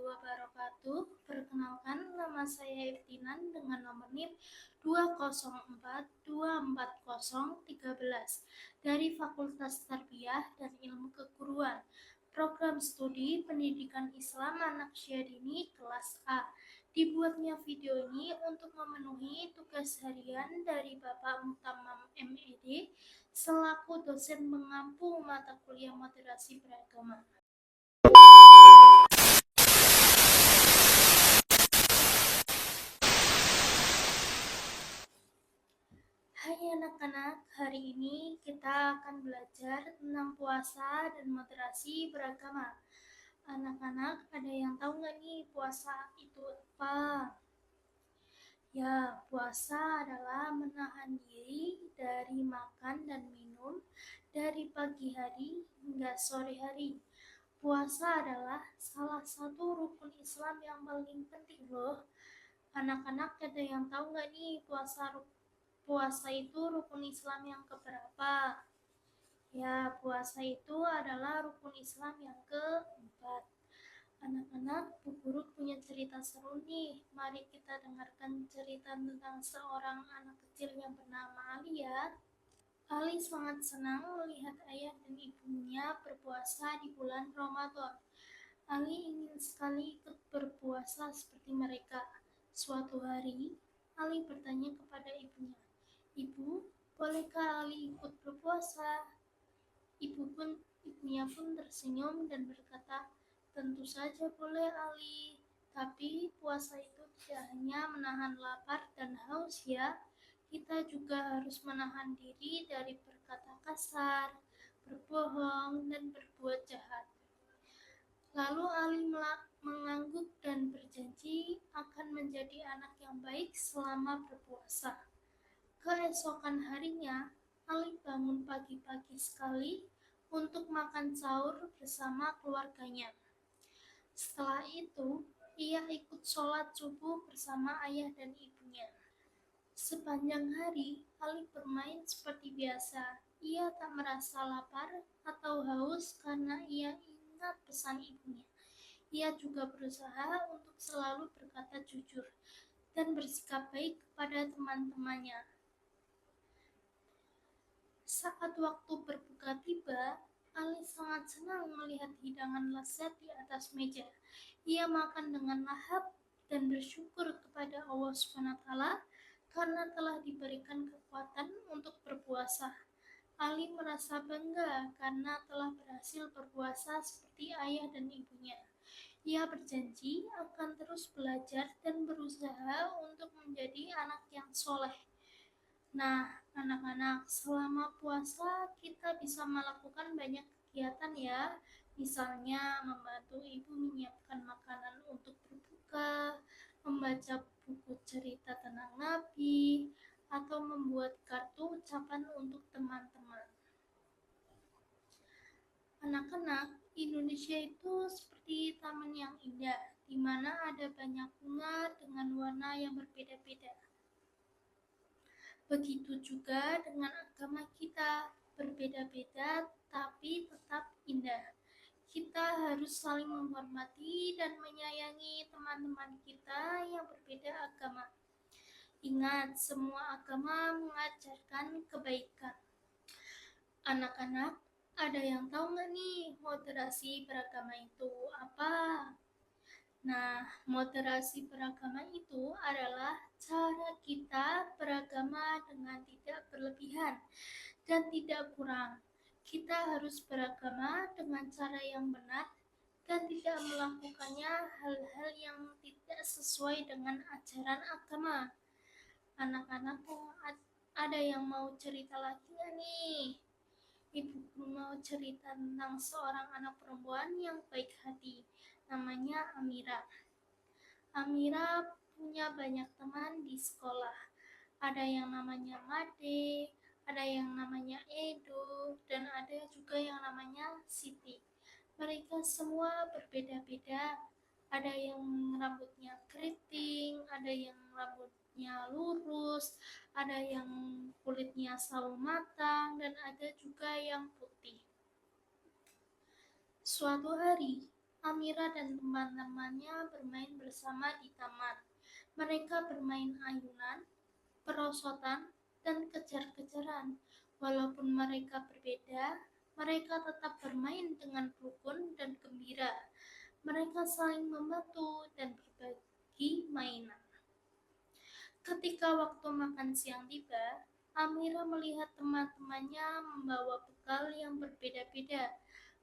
wabarakatuh. Perkenalkan, nama saya Iftinan dengan nomor NIM 204240313 dari Fakultas Tarbiyah dan Ilmu Keguruan, Program Studi Pendidikan Islam Anak Syadini kelas A. Dibuatnya video ini untuk memenuhi tugas harian dari Bapak Mutamam MED selaku dosen mengampu mata kuliah moderasi beragama. Hai anak-anak, hari ini kita akan belajar tentang puasa dan moderasi beragama. Anak-anak, ada yang tahu nggak nih puasa itu apa? Ya, puasa adalah menahan diri dari makan dan minum dari pagi hari hingga sore hari. Puasa adalah salah satu rukun Islam yang paling penting loh. Anak-anak, ada yang tahu nggak nih puasa itu rukun Islam yang keberapa? Ya, puasa itu adalah rukun Islam yang keempat. Anak-anak, Bu Guru punya cerita seru nih. Mari kita dengarkan cerita tentang seorang anak kecil yang bernama Ali ya. Ali sangat senang melihat ayah dan ibunya berpuasa di bulan Ramadan. Ali ingin sekali ikut berpuasa seperti mereka. Suatu hari, Ali bertanya kepada ibunya, "Ibu, bolehkah Ali ikut berpuasa?" Ibunya pun tersenyum dan berkata, "Tentu saja boleh Ali, tapi puasa itu tidak hanya menahan lapar dan haus ya. Kita juga harus menahan diri dari berkata kasar, berbohong, dan berbuat jahat." Lalu Ali mengangguk dan berjanji akan menjadi anak yang baik selama berpuasa. Keesokan harinya, Ali bangun pagi-pagi sekali untuk makan sahur bersama keluarganya. Setelah itu, ia ikut sholat subuh bersama ayah dan ibunya. Sepanjang hari, Ali bermain seperti biasa. Ia tak merasa lapar atau haus karena ia ingat pesan ibunya. Ia juga berusaha untuk selalu berkata jujur dan bersikap baik kepada teman-temannya. Saat waktu berbuka tiba, Ali sangat senang melihat hidangan lezat di atas meja. Ia makan dengan lahap dan bersyukur kepada Allah SWT karena telah diberikan kekuatan untuk berpuasa. Ali merasa bangga karena telah berhasil berpuasa seperti ayah dan ibunya. Ia berjanji akan terus belajar dan berusaha untuk menjadi anak yang soleh. Nah, anak-anak, selama puasa kita bisa melakukan banyak kegiatan ya. Misalnya membantu ibu menyiapkan makanan untuk berbuka, membaca buku cerita tentang Nabi, atau membuat kartu ucapan untuk teman-teman. Anak-anak, Indonesia itu seperti taman yang indah, di mana ada banyak bunga dengan warna yang berbeda-beda. Begitu juga dengan agama kita, berbeda-beda tapi tetap indah. Kita harus saling menghormati dan menyayangi teman-teman kita yang berbeda agama. Ingat, semua agama mengajarkan kebaikan. Anak-anak, ada yang tahu nggak nih moderasi beragama itu apa? Nah, moderasi beragama itu adalah cara kita beragama dengan tidak berlebihan dan tidak kurang. Kita harus beragama dengan cara yang benar dan tidak melakukannya hal-hal yang tidak sesuai dengan ajaran agama. Anak-anak, ada yang mau cerita lagi nggak nih? Ibu mau cerita tentang seorang anak perempuan yang baik hati. Namanya Amira. Amira punya banyak teman di sekolah. Ada yang namanya Made, ada yang namanya Edo, dan ada juga yang namanya Siti. Mereka semua berbeda-beda. Ada yang rambutnya keriting, ada yang rambutnya lurus, ada yang kulitnya sawo matang, dan ada juga yang putih. Suatu hari, Amira dan teman-temannya bermain bersama di taman. Mereka bermain ayunan, perosotan, dan kejar-kejaran. Walaupun mereka berbeda, mereka tetap bermain dengan rukun dan gembira. Mereka saling membantu dan berbagi mainan. Ketika waktu makan siang tiba, Amira melihat teman-temannya membawa bekal yang berbeda-beda.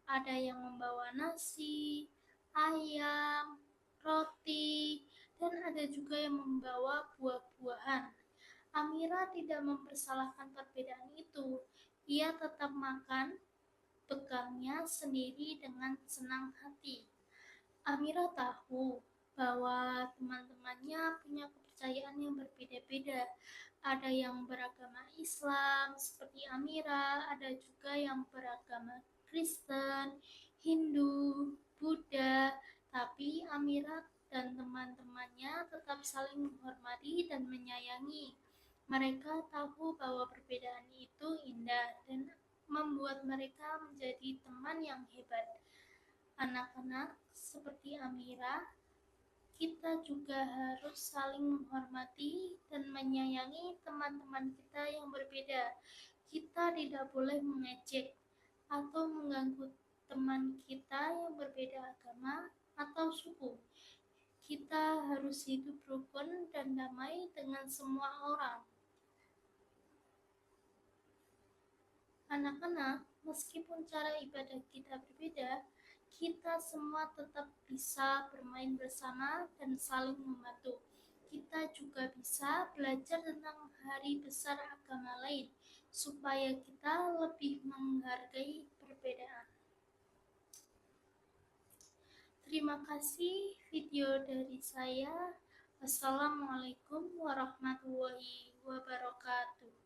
Ada yang membawa nasi, ayam, roti, dan ada juga yang membawa buah-buahan. Amira tidak mempersalahkan perbedaan itu. Ia tetap makan bekalnya sendiri dengan senang hati. Amira tahu bahwa teman-temannya punya kepercayaan yang berbeda-beda. Ada yang beragama Islam seperti Amira, ada juga yang beragama Kristen, Hindu, Buddha, tapi Amira dan teman-temannya tetap saling menghormati dan menyayangi. Mereka tahu bahwa perbedaan itu indah dan membuat mereka menjadi teman yang hebat. Anak-anak seperti Amira, kita juga harus saling menghormati dan menyayangi teman-teman kita yang berbeda. Kita tidak boleh mengejek atau mengganggu teman kita yang berbeda agama atau suku. Kita harus hidup rukun dan damai dengan semua orang. Anak-anak, meskipun cara ibadah kita berbeda, kita semua tetap bisa bermain bersama dan saling membantu. Kita juga bisa belajar tentang hari besar agama lain, supaya kita lebih menghargai perbedaan. Terima kasih video dari saya. Wassalamualaikum warahmatullahi wabarakatuh.